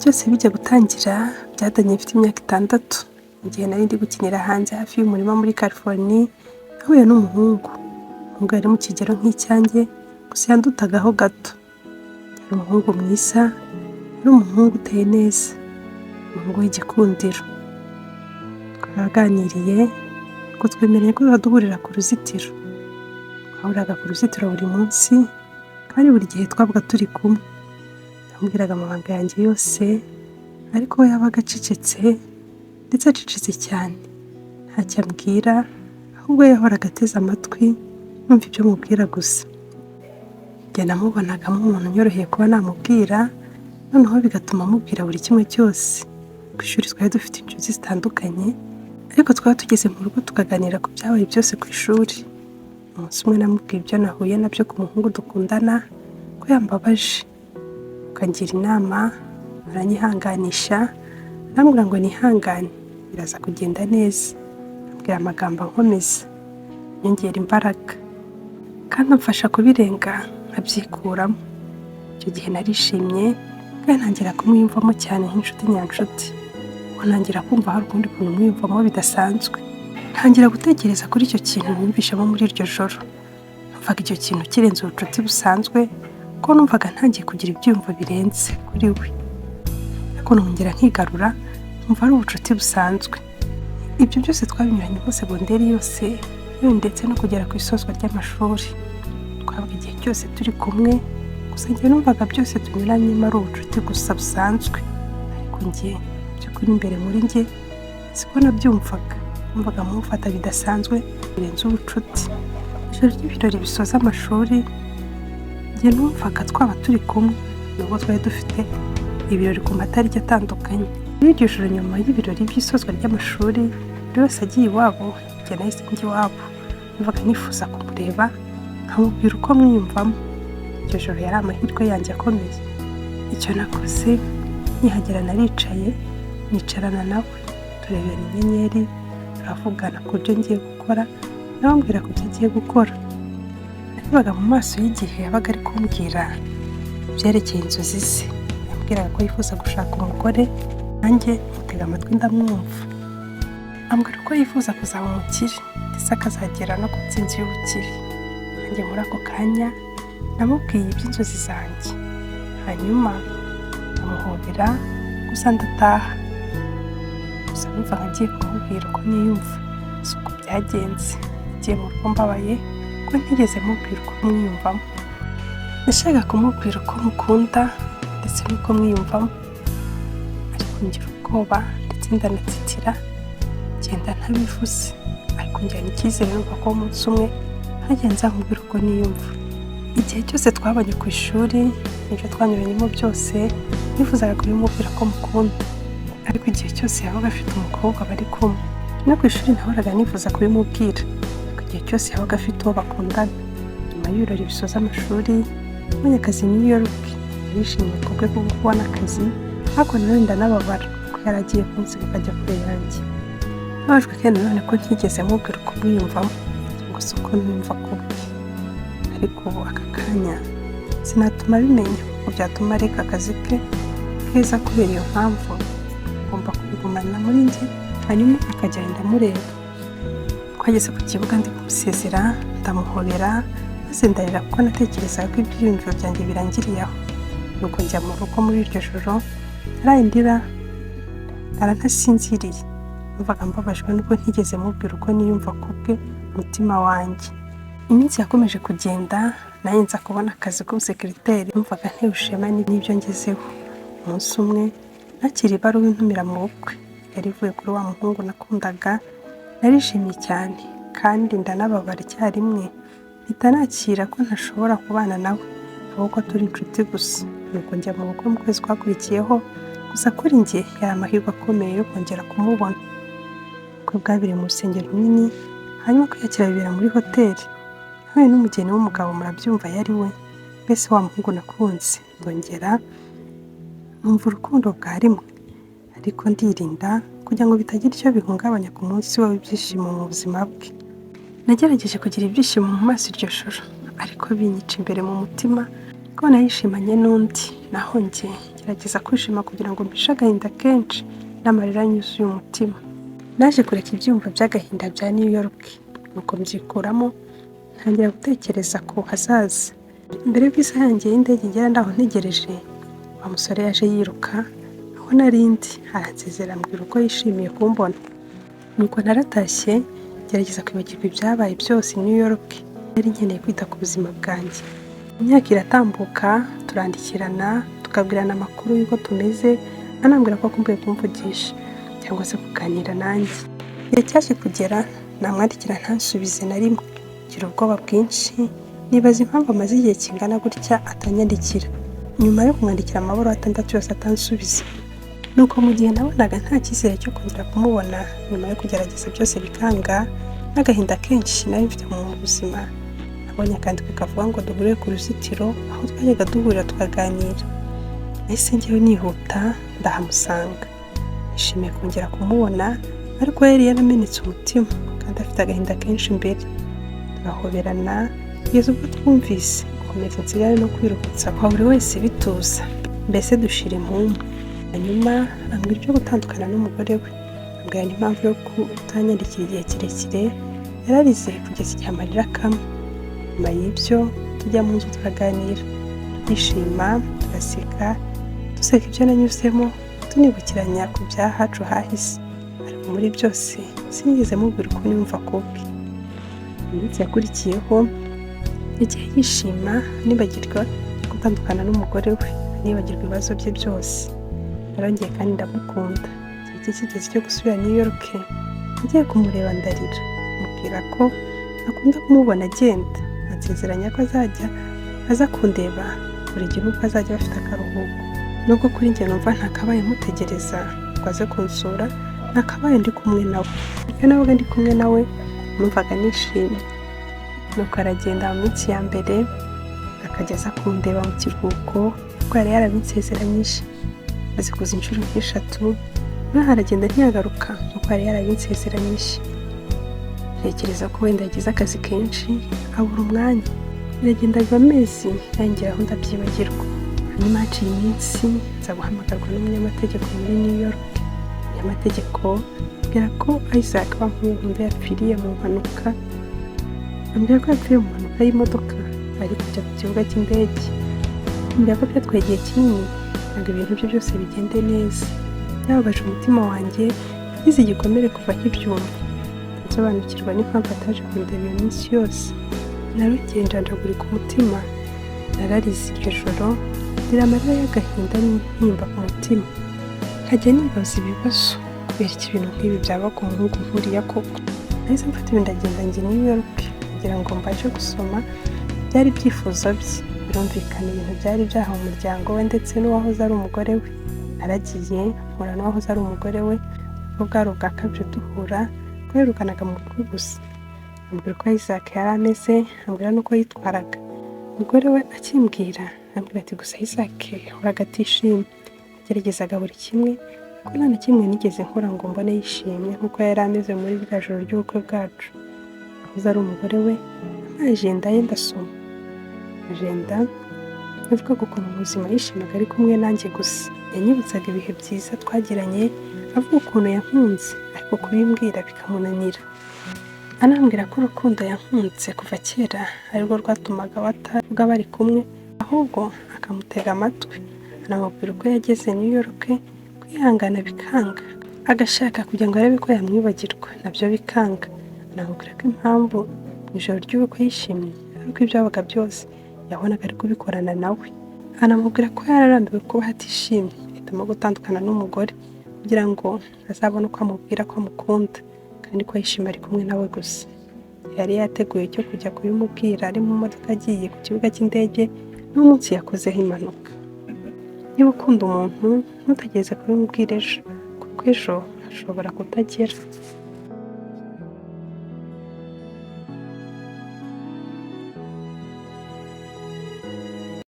byose bijya gutangira byadanye mfite imyaka 6 mu gihe nari ndi gukinira hanze hafi y'umurima muri California, nahuye n'umuhungu ari mu kigero nk'icyanjye gusa yandutagaho gato. Yari umuhungu mwiza, yari umuhungu uteye neza, umuhungu w'igikundiro. Twaraganiriye ko twemereye ko duhurira ku ruzitiro. Twahuraga ku ruzitiro buri munsi kandi buri gihe twabaga turi kumwe. Yambwiraga amabanga yanjye yose, ariko we yabaga acecetse ndetse acecetse cyane, ntacyo ambwira, ahubwo yahoraga ateze amatwi numva ibyo mubwira gusa. Njye namubonagamo umuntu nyoroheye kuba namubwira, noneho bigatuma mubwira buri kimwe cyose. Ku ishuri twari dufite inshuti zitandukanye, ariko twaba tugeze mu rugo tukaganira ku byabaye byose ku ishuri. Umunsi umwe namubwiye ibyo nahuye nabyo ku muhungu dukundana ko yambabaje, akangira inama, aranyihanganisha, arambwira ngo nihangane biraza kugenda neza. Ambwira amagambo ankomeza, yongera imbaraga kandi amfasha kubirenga nkabyikuramo. Icyo gihe narishimye kandi ntangira kumwiyumvamo cyane nk'inshuti nyanshuti. Ntangira kumva hari ukundi kuntu mwiyumvamo bidasanzwe. Ntangira gutekereza kuri icyo kintu numvishamo muri iryo joro. Numvaga icyo kintu kirenze ubucuti busanzwe, ko numvaga ntangiye kugira ibyiyumvo birenze kuri we. Ariko nongera nkigarura, numva ari ubucuti busanzwe. Ibyo byose twabinyuranye muri segonderi yose, yewe ndetse no kugera ku isozwa ry'amashuri. Twabaga igihe cyose turi kumwe, gusa njye numvaga byose tunyuranyemo ari ubucuti gusa busanzwe. Ariko njye by'ukuri imbere muri njye siko nabyumvaga. Numvaga mumufata bidasanzwe birenze ubucuti. Ijoro ry'ibirori bisoza amashuri, njye numvaga twaba turi kumwe, nubwo twari dufite ibirori ku matariki atandukanye. Muri iryo joro nyuma y'ibirori by'isozwa ry'amashuri, buri wese agiye iwabo, njye nahise njya iwabo. Numvaga nifuza kumureba, nkamubwira uko mwiyumvamo. Iryo joro yari amahirwe yanjye akomeye. Icyo nakoze, nkihagera naricaye, nicarana nawe, turebera inyenyeri, turavugana ku byo ngiye gukora, nawe ambwira ku byo agiye gukora. Narebaga mu maso y'igihe yabaga ari kumbwira ibyerekeye inzozi ze. Yambwiraga ko yifuza gushaka umugore, nanjye mutega amatwi ndamwumva. Ambwira ko yifuza kuzaba umukire ndetse akazagera no ku ntsinzi y'ubukire. Nanjye muri ako kanya namubwiye iby'inzozi zanjye, hanyuma ndamuhobera gusa ndataha. Gusa numvaga ngiye kumubwira uko niyumva, si uko byagenze. Ngiye mu rugo mbabaye ko ntigeze mubwira uko mwiyumvamo. Nashakaga kumubwira uko mukunda ndetse n'uko mwiyumvamo, ariko ngira ubwoba ndetse ndanatitira, ngenda ntabivuze. Ariko njyana icyizere numva ko umunsi umwe hajya nzamubwira uko niyumva. Igihe cyose twabanye ku ishuri, n'ibyo twanyuranyemo byose, nifuzaga kubimubwira ko mukunda. Ariko igihe cyose yabaga afite umukobwa bari kumwe, no ku ishuri nahoraga nifuza kubimubwira. Ariko igihe cyose yabaga afite uwo bakundana. Nyuma y'ibirori bisoza amashuri, mbonye akazi New York, nishimiye ku bwe bwo kubona akazi, ariko nawe ndanababara ko yari agiye kunsiga akajya kure yanjye. Nababajwe kandi nanone ko ntigeze mubwira uko mwiyumvamo, cyangwa se uko numva ku bwe. Ariko ubu aka kanya sinatuma abimenya, kuko byatuma areka akazi ke keza. Kubera iyo mpamvu ngomba kubigumana muri njye, hanyuma akagenda amureba. Twageze ku kibuga ndi kumusezera, ndamuhobera, maze ndarira kuko natekerezaga ko ibyiyumviro byanjye birangiriye aho. Nuko njya mu rugo muri iryo joro, narayindira ntasinziriye. Numvaga mbabajwe nuko ntigeze mubwira uko niyumva ku bwe umutima wanjye. Iminsi yakomeje kugenda, nayo nza kubona akazi k'ubusekiriteri. Numvaga ntewe ishema n'ibyo ngezeho. Umunsi umwe nakira ibaruwa intumira mu bukwe, yari ivuye kuri wa muhungu nakundaga. Narishimye cyane kandi ndanababara icyarimwe, mpita nakira ko ntashobora kubana nawe, ahubwo turi inshuti gusa. Nuko njya mu bukwe mu kwezi kwakurikiyeho, gusa kuri njye yari amahirwe akomeye yo kongera kumubona. Ubukwe bwabereye mu rusengero runini, hanyuma kwiyakira bibera muri hoteli. Nawe n'umugeni w'umugabo murabyumva yari we, mbese wa muhungu nakunze. Ndongera numva urukundo bwa rimwe, ariko ndirinda kugira ngo bitagira icyo bihungabanya ku munsi we w'ibyishimo mu buzima bwe. Nagerageje kugira ibyishimo mu maso iryo joro, ariko binyica imbere mu mutima ko nayishimanye n'undi, naho njye ngerageza kwishima kugira ngo mpishe agahinda kenshi n'amarira yuzuye umutima. Naje kureka ibyiyumvo by'agahinda bya New York, nuko mbyikuramo ntangira gutekereza ku hazaza. Mbere y'uko isaha yanjye y'indege igera ndaho ntegereje, wa musore yaje yiruka aho narindi aransezera ambwira uko yishimiye kumbona. Nuko naratashye ngerageza kwibagirwa ibyabaye byose i New York. Nari nkeneye kwita ku buzima bwanjye. Imyaka iratambuka, turandikirana tukabwirana amakuru y'uko tumeze, anambwira ko akumbuye kumvugisha cyangwa se kuganira nanjye. Igihe cyaje kugera namwandikira ntansubize na rimwe, ngira ubwoba bwinshi nibaza impamvu amaze igihe kingana gutya atanyandikira. Nyuma yo kumwandikira amabaro 6 yose atansubiza, nuko mu gihe nabonaga nta cyizere cyo kongera kumubona, nyuma yo kugerageza byose bikanga, n'agahinda kenshi nari mfite mu buzima, nabonye akandiko kavuga ngo duhure ku ruzitiro aho twajyaga duhurira tukaganira. Nahise njyewe nihuta ndahamusanga, nishimiye kongera kumubona, ariko yari yaramenetse umutima kandi afite agahinda kenshi imbere. Turahoberana kugeza ubwo twumvise gukomeza inzira no kwirukutsa kwa buri wese bituza, mbese dushira impumu. Hanyuma ambwira ibyo gutandukana n'umugore we, ambwira n'impamvu yo kutanyandikira igihe kirekire. Yararize kugeza igihe amarira akama. Nyuma y'ibyo tujya mu nzu tukaganira, twishima, tugaseka, duseka ibyo nanyuzemo, tunibukiranya ku byahacu hahise. Ariko muri byose sinigeze mubwira uko niyumva kubwe. Iminsi yakurikiyeho yagiye yishima, nibagirwa gutandukana n'umugore we, nibagirwa ibibazo bye byose. Narongeye kandi ndamukunda. Igihe kigeze cyo gusubira New York, nagiye kumureba ndarira, mubwira ko akunda kumubona agenda, ansezeranya ko azajya aza kundeba buri gihe uko azajya afite akaruhuko. Nubwo kuri njye numva ntakabaye mutegereza ngo aze kunsura, nakabaye ndi kumwe nawe. Iyo nabaga ndi kumwe nawe numvaga nishimye. Nuko aragenda mu minsi ya mbere, akajya aza kundeba mu kiruhuko kuko yari yarabinsezeranyije. Maze kuza inshuro 3, naho aragenda ntiyagaruka kuko yari yarabinsezeranyije. Ntekereza ko wenda yagize akazi kenshi abura umwanya. Biragenda biba amezi, yangeraho ndabyibagirwa. Hanyuma haciye iminsi nza guhamagarwa n'umunyamategeko muri New York. Umunyamategeko ambwira ko Isaac Bankunda yapfiriye mu mpanuka. Ambwira ko yapfiriye mu mpanuka y'imodoka ari kujya ku kibuga cy'indege. Ambwira ko byatwaye igihe kinini ngo ibintu bye byose bigende neza. Byababaje umutima wanjye, yagize igikomere kuva nkibyumva. Nsobanukirwa n'impamvu ataje kundeba iyo minsi yose. Narongeye njanjagurika umutima, nararize iryo joro, ngira amarira y'agahinda n'intimba ku mutima. Nkajya nibaza ibibazo, kubera iki ibintu nk'ibi byaba ku muhungu nkuriya koko. Nahise mfata ibintu ndagenda njya New York kugira ngo mbashe gusoma byari ibyifuzo bye. Birumvikana ibintu byari byahawe umuryango we ndetse n'uwahoze ari umugore we. Naragiye mpura n'uwahoze ari umugore we, ubwo bwari ubwa kabiri duhura, twaherukanaga mu rugo gusa. Ambwira uko Isaac yari ameze, ambwira n'uko yitwaraga. Umugore we akimbwira, ambwira ati gusa Isaac yahoraga atishimye. Yageragezaga buri kimwe, ko nta na kimwe nigeze nkora ngo mbone yishimye nk'uko yari ameze muri rya joro ry'ubukwe bwacu. Ahuze ari umugore we, ajenda ye ndasoma. Ajenda avuga ko ukuntu mu buzima yishimaga ari kumwe nanjye gusa. Yanyibutsaga ibihe byiza twagiranye, avuga ukuntu yankunze, ariko kubimbwira bikamunanira. Anambwira ko urukundo yankunze kuva kera arirwo rwatumaga batavuga bari kumwe, ahubwo akamutega amatwi. Anamubwira uko yageze New York, kwihangana bikanga, agashaka kugira ngo arebe ko yamwibagirwa, nabyo bikanga. Anamubwira ko impamvu mu ijoro ry'ubukwe yishimye ariko ibyabaga byose yabonaga ari kubikorana nawe. Anamubwira ko yararambiwe kuba hatishimye, ahitamo gutandukana n'umugore kugira ngo azabone uko amubwira ko amukunda kandi ko yishima ari kumwe nawe gusa. Yari yateguye cyo kujya kubimubwira ari mu modoka agiye ku kibuga cy'indege n'umunsi yakozeho impanuka. Niba ukunda umuntu ntutegereze kubimubwira ejo, kuko ejo ashobora kutagera.